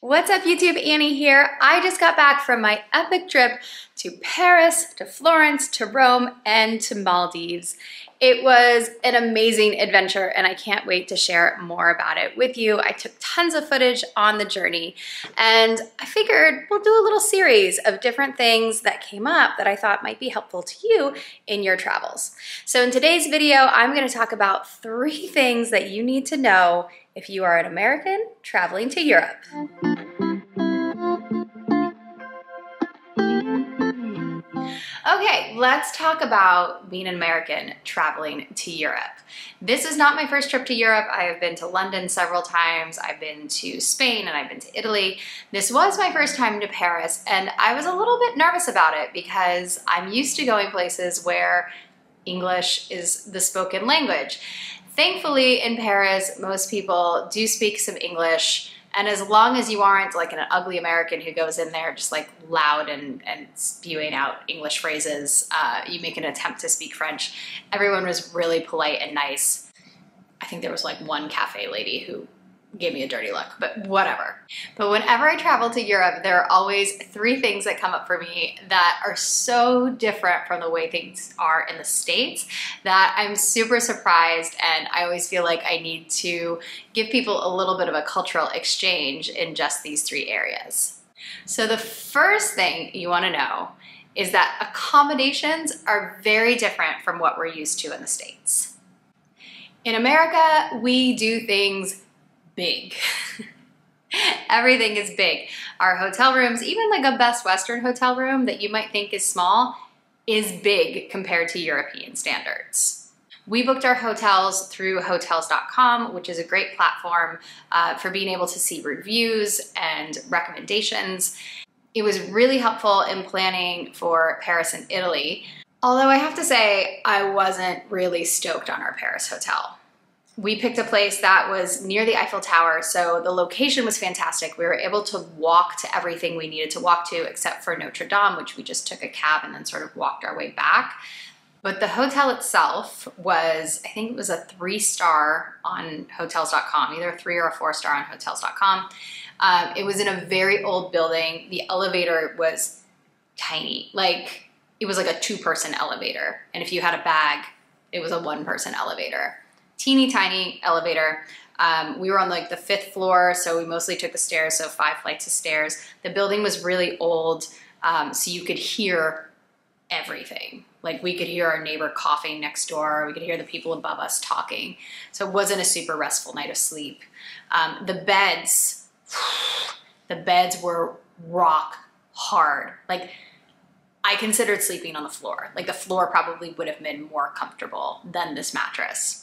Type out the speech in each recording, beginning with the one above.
What's up YouTube, Annie here. I just got back from my epic trip to Paris, to Florence, to Rome, and to Maldives. It was an amazing adventure and I can't wait to share more about it with you. I took tons of footage on the journey and I figured we'll do a little series of different things that came up that I thought might be helpful to you in your travels. So in today's video, I'm going to talk about 3 things that you need to know if you are an American traveling to Europe. Okay, let's talk about being an American traveling to Europe. This is not my first trip to Europe. I have been to London several times. I've been to Spain and I've been to Italy. This was my first time to Paris and I was a little bit nervous about it because I'm used to going places where English is the spoken language. Thankfully, in Paris, most people do speak some English, and as long as you aren't like an ugly American who goes in there just like loud and spewing out English phrases, you make an attempt to speak French. Everyone was really polite and nice. I think there was like one cafe lady who gave me a dirty look, but whatever. But whenever I travel to Europe, there are always 3 things that come up for me that are so different from the way things are in the States that I'm super surprised, and I always feel like I need to give people a little bit of a cultural exchange in just these 3 areas. So the first thing you want to know is that accommodations are very different from what we're used to in the States. In America, we do things big. Everything is big. Our hotel rooms, even like a Best Western hotel room that you might think is small, is big compared to European standards. We booked our hotels through Hotels.com, which is a great platform for being able to see reviews and recommendations. It was really helpful in planning for Paris and Italy, although I have to say I wasn't really stoked on our Paris hotel. We picked a place that was near the Eiffel Tower, so the location was fantastic. We were able to walk to everything we needed to walk to except for Notre Dame, which we just took a cab and then sort of walked our way back. But the hotel itself was, I think it was a 3-star on Hotels.com, either a 3 or a 4-star on Hotels.com. It was in a very old building. The elevator was tiny, like it was like a 2-person elevator. And if you had a bag, it was a 1-person elevator. Teeny tiny elevator. We were on like the 5th floor, so we mostly took the stairs, so 5 flights of stairs. The building was really old, so you could hear everything. Like we could hear our neighbor coughing next door, we could hear the people above us talking. So it wasn't a super restful night of sleep. The beds were rock hard. Like I considered sleeping on the floor. Like the floor probably would have been more comfortable than this mattress.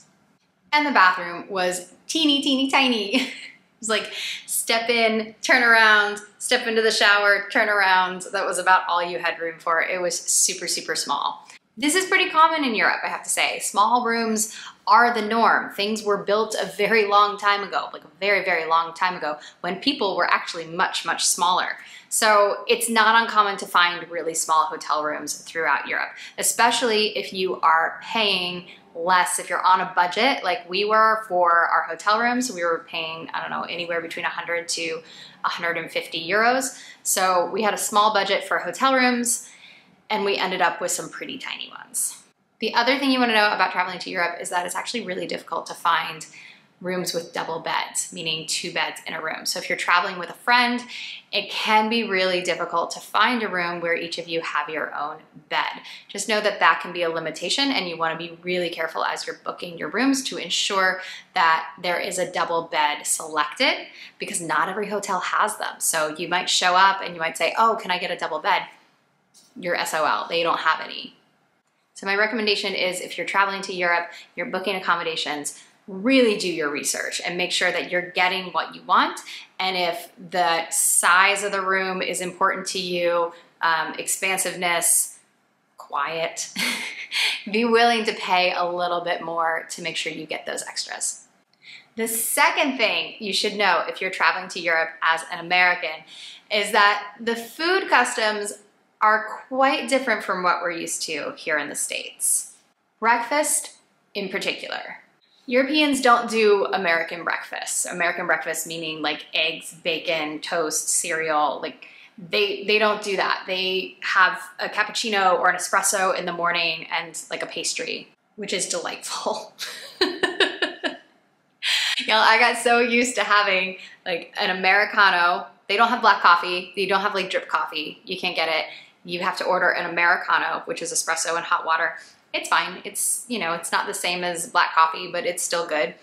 And the bathroom was teeny, teeny, tiny. It was like step in, turn around, step into the shower, turn around. That was about all you had room for. It was super, super small. This is pretty common in Europe, I have to say. Small rooms are the norm. Things were built a very long time ago, like a very, very long time ago, when people were actually much, much smaller. So it's not uncommon to find really small hotel rooms throughout Europe, especially if you are paying less, if you're on a budget like we were for our hotel rooms. We were paying, I don't know, anywhere between 100 to 150 euros. So we had a small budget for hotel rooms and we ended up with some pretty tiny ones. The other thing you want to know about traveling to Europe is that it's actually really difficult to find rooms with double beds, meaning 2 beds in a room. So if you're traveling with a friend, it can be really difficult to find a room where each of you have your own bed. Just know that that can be a limitation and you want to be really careful as you're booking your rooms to ensure that there is a double bed selected, because not every hotel has them. So you might show up and you might say, oh, can I get a double bed? You're SOL, they don't have any. So my recommendation is if you're traveling to Europe, you're booking accommodations, really do your research and make sure that you're getting what you want. And if the size of the room is important to you, expansiveness, quiet, be willing to pay a little bit more to make sure you get those extras. The second thing you should know if you're traveling to Europe as an American is that the food customs are quite different from what we're used to here in the States. Breakfast in particular. Europeans don't do American breakfast. American breakfast meaning like eggs, bacon, toast, cereal, like they don't do that. They have a cappuccino or an espresso in the morning and like a pastry, which is delightful. Y'all, I got so used to having like an Americano. They don't have black coffee. You don't have like drip coffee. You can't get it. You have to order an Americano, which is espresso and hot water. It's fine. It's, you know, it's not the same as black coffee, but it's still good.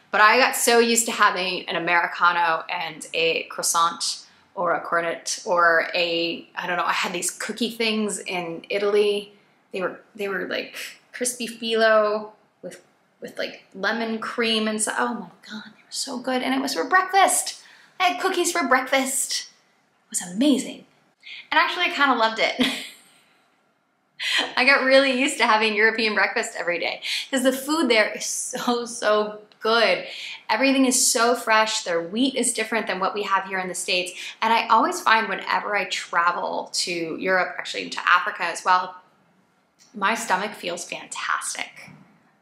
But I got so used to having an Americano and a croissant or a cornet or a, I don't know, I had these cookie things in Italy. They were like crispy phyllo with like lemon cream and so, oh my God, they were so good. And it was for breakfast. I had cookies for breakfast. It was amazing. And actually I kind of loved it. I got really used to having European breakfast every day because the food there is so good. Everything is so fresh. Their wheat is different than what we have here in the States. And I always find whenever I travel to Europe, actually to Africa as well, my stomach feels fantastic.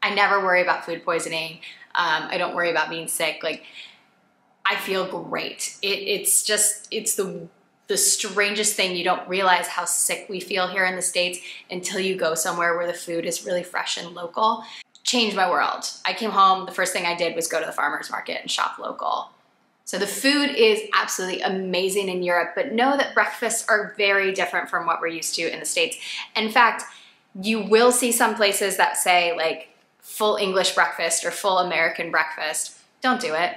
I never worry about food poisoning. I don't worry about being sick. Like, I feel great. It's the strangest thing. You don't realize how sick we feel here in the States until you go somewhere where the food is really fresh and local. Changed my world. I came home, the first thing I did was go to the farmer's market and shop local. So the food is absolutely amazing in Europe, but know that breakfasts are very different from what we're used to in the States. In fact, you will see some places that say like full English breakfast or full American breakfast. Don't do it.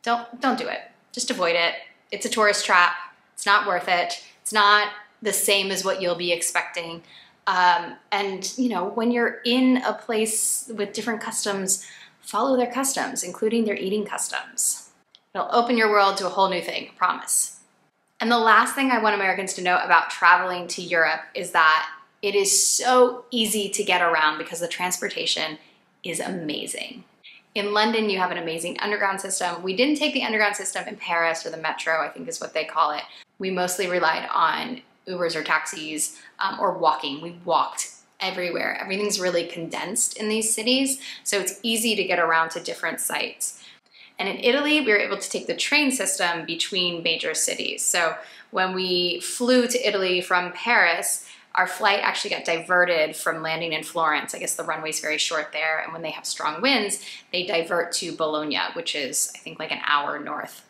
Don't do it. Just avoid it. It's a tourist trap. It's not worth it. It's not the same as what you'll be expecting. And you know, when you're in a place with different customs, follow their customs, including their eating customs. It'll open your world to a whole new thing, I promise. And the last thing I want Americans to know about traveling to Europe is that it is so easy to get around because the transportation is amazing. In London, you have an amazing underground system. We didn't take the underground system in Paris, or the metro, I think is what they call it. We mostly relied on Ubers or taxis or walking. We walked everywhere. Everything's really condensed in these cities, so it's easy to get around to different sites. And in Italy, we were able to take the train system between major cities. So when we flew to Italy from Paris, our flight actually got diverted from landing in Florence. I guess the runway's very short there, and when they have strong winds, they divert to Bologna, which is, I think, like an hour north.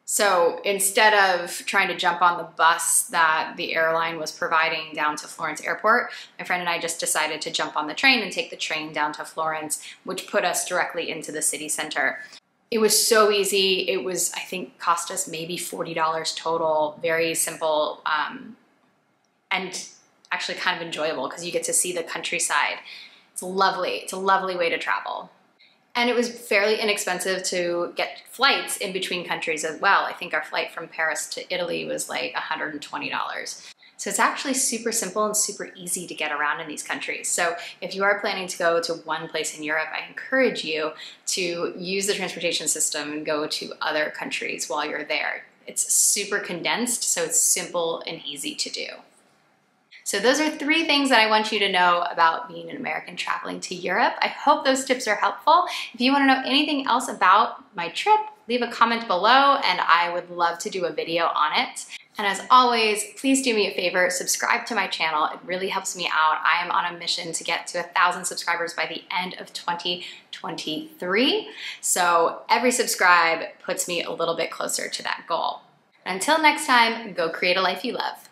So instead of trying to jump on the bus that the airline was providing down to Florence Airport, my friend and I just decided to jump on the train and take the train down to Florence, which put us directly into the city center. It was so easy. It was, I think, cost us maybe $40 total, very simple, and actually kind of enjoyable because you get to see the countryside. It's lovely. It's a lovely way to travel. And it was fairly inexpensive to get flights in between countries as well. I think our flight from Paris to Italy was like $120. So it's actually super simple and super easy to get around in these countries. So if you are planning to go to one place in Europe, I encourage you to use the transportation system and go to other countries while you're there. It's super condensed, so it's simple and easy to do. So those are 3 things that I want you to know about being an American traveling to Europe. I hope those tips are helpful. If you want to know anything else about my trip, leave a comment below and I would love to do a video on it. And as always, please do me a favor, subscribe to my channel. It really helps me out. I am on a mission to get to 1,000 subscribers by the end of 2023. So every subscribe puts me a little bit closer to that goal. Until next time, go create a life you love.